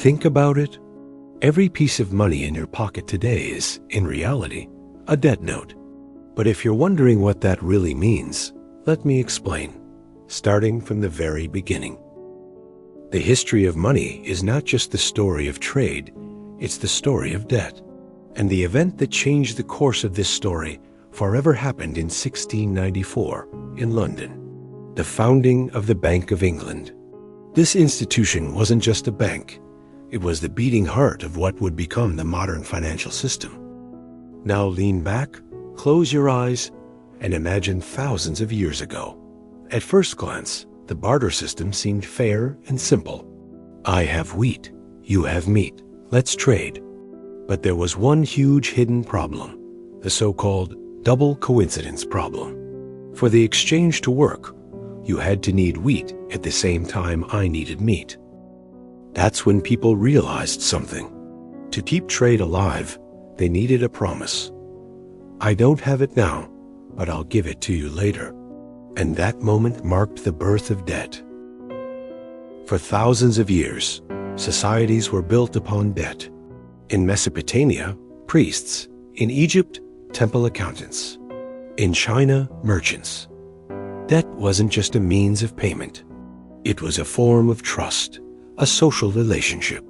Think about it. Every piece of money in your pocket today is, in reality, a debt note. But if you're wondering what that really means, let me explain, starting from the very beginning. The history of money is not just the story of trade, it's the story of debt. And the event that changed the course of this story forever happened in 1694 in London, the founding of the Bank of England. This institution wasn't just a bank, it was the beating heart of what would become the modern financial system. Now lean back, close your eyes, and imagine thousands of years ago. At first glance, the barter system seemed fair and simple. I have wheat, you have meat, let's trade. But there was one huge hidden problem, the so-called double coincidence problem. For the exchange to work, you had to need wheat at the same time I needed meat. That's when people realized something. To keep trade alive, they needed a promise. I don't have it now, but I'll give it to you later. And that moment marked the birth of debt. For thousands of years, societies were built upon debt. In Mesopotamia, priests. In Egypt, temple accountants. In China, merchants. Debt wasn't just a means of payment. It was a form of trust, a social relationship.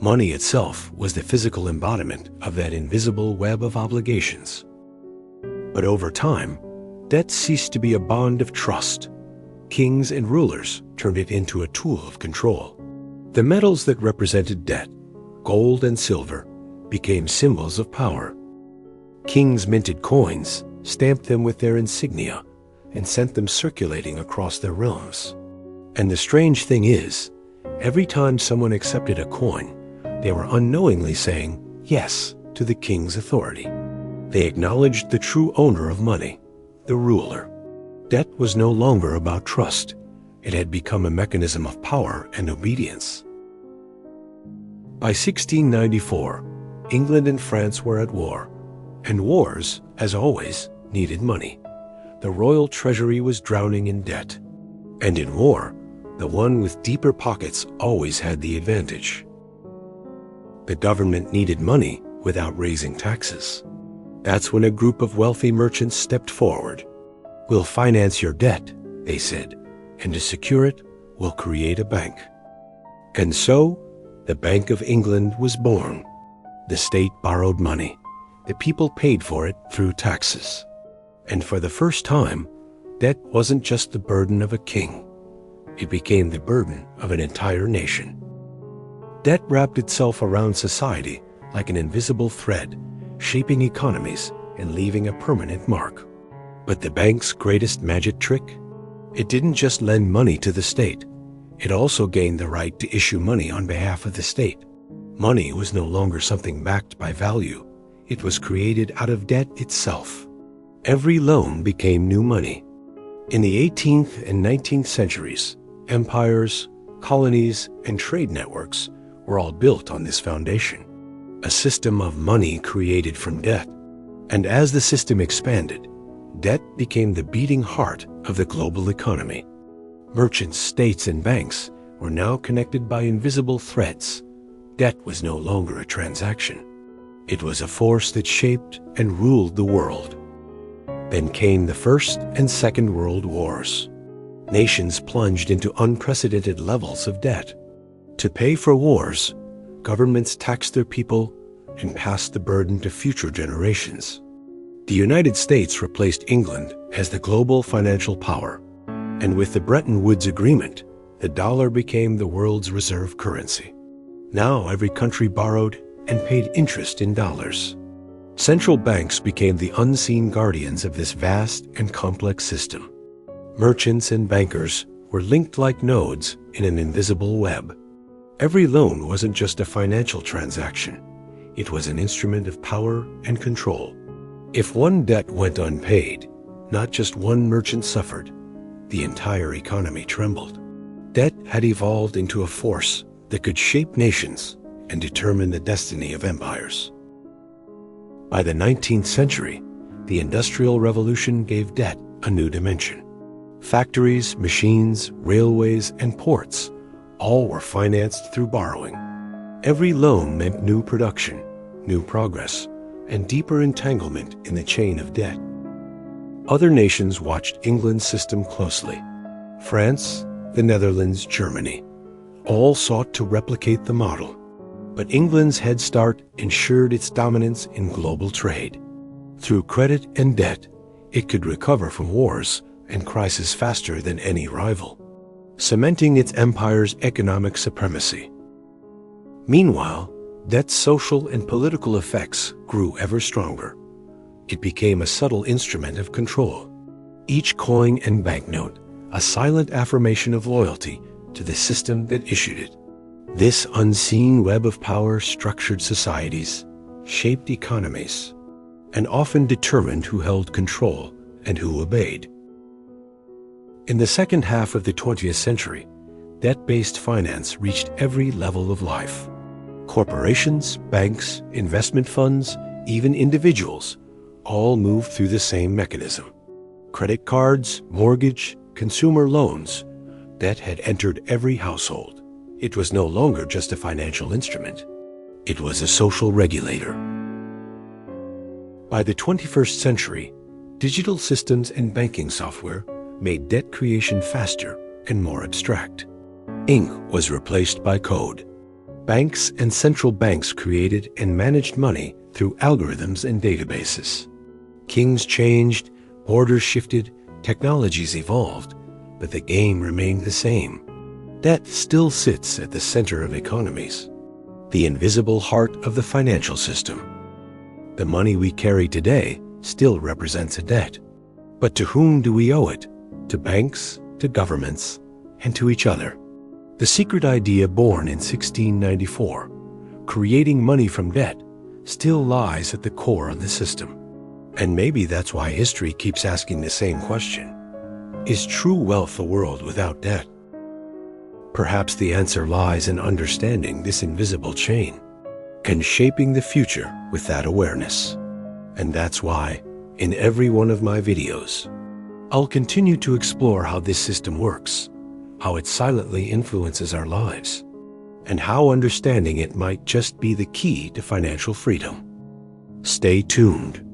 Money itself was the physical embodiment of that invisible web of obligations. But over time, debt ceased to be a bond of trust. Kings and rulers turned it into a tool of control. The metals that represented debt, gold and silver, became symbols of power. Kings minted coins, stamped them with their insignia, and sent them circulating across their realms. And the strange thing is, every time someone accepted a coin, they were unknowingly saying yes to the king's authority. They acknowledged the true owner of money, the ruler. Debt was no longer about trust. It had become a mechanism of power and obedience. By 1694, England and France were at war, and wars, as always, needed money. The royal treasury was drowning in debt. And in war, the one with deeper pockets always had the advantage. The government needed money without raising taxes. That's when a group of wealthy merchants stepped forward. We'll finance your debt, they said, and to secure it, we'll create a bank. And so, the Bank of England was born. The state borrowed money. The people paid for it through taxes. And for the first time, debt wasn't just the burden of a king. It became the burden of an entire nation. Debt wrapped itself around society like an invisible thread, shaping economies and leaving a permanent mark. But the bank's greatest magic trick? It didn't just lend money to the state. It also gained the right to issue money on behalf of the state. Money was no longer something backed by value. It was created out of debt itself. Every loan became new money. In the 18th and 19th centuries, empires, colonies, and trade networks were all built on this foundation. A system of money created from debt. And as the system expanded, debt became the beating heart of the global economy. Merchants, states, and banks were now connected by invisible threads. Debt was no longer a transaction. It was a force that shaped and ruled the world. Then came the First and Second World Wars. Nations plunged into unprecedented levels of debt. To pay for wars, governments taxed their people and passed the burden to future generations. The United States replaced England as the global financial power, and with the Bretton Woods Agreement, the dollar became the world's reserve currency. Now every country borrowed and paid interest in dollars. Central banks became the unseen guardians of this vast and complex system. Merchants and bankers were linked like nodes in an invisible web. Every loan wasn't just a financial transaction. It was an instrument of power and control. If one debt went unpaid, not just one merchant suffered, the entire economy trembled. Debt had evolved into a force that could shape nations and determine the destiny of empires. By the 19th century, the Industrial Revolution gave debt a new dimension. Factories, machines, railways, and ports all were financed through borrowing. Every loan meant new production, new progress, and deeper entanglement in the chain of debt. Other nations watched England's system closely. France, the Netherlands, Germany, all sought to replicate the model. But England's head start ensured its dominance in global trade. Through credit and debt, it could recover from wars and crises faster than any rival, cementing its empire's economic supremacy. Meanwhile, debt's social and political effects grew ever stronger. It became a subtle instrument of control, each coin and banknote a silent affirmation of loyalty to the system that issued it. This unseen web of power structured societies, shaped economies, and often determined who held control and who obeyed. In the second half of the 20th century, debt-based finance reached every level of life. Corporations, banks, investment funds, even individuals, all moved through the same mechanism. Credit cards, mortgage, consumer loans, debt had entered every household. It was no longer just a financial instrument. It was a social regulator. By the 21st century, digital systems and banking software made debt creation faster and more abstract. Ink was replaced by code. Banks and central banks created and managed money through algorithms and databases. Kings changed, borders shifted, technologies evolved, but the game remained the same. Debt still sits at the center of economies, the invisible heart of the financial system. The money we carry today still represents a debt. But to whom do we owe it? To banks, to governments, and to each other. The secret idea born in 1694, creating money from debt, still lies at the core of the system. And maybe that's why history keeps asking the same question. Is true wealth a world without debt? Perhaps the answer lies in understanding this invisible chain and shaping the future with that awareness. And that's why, in every one of my videos, I'll continue to explore how this system works, how it silently influences our lives, and how understanding it might just be the key to financial freedom. Stay tuned.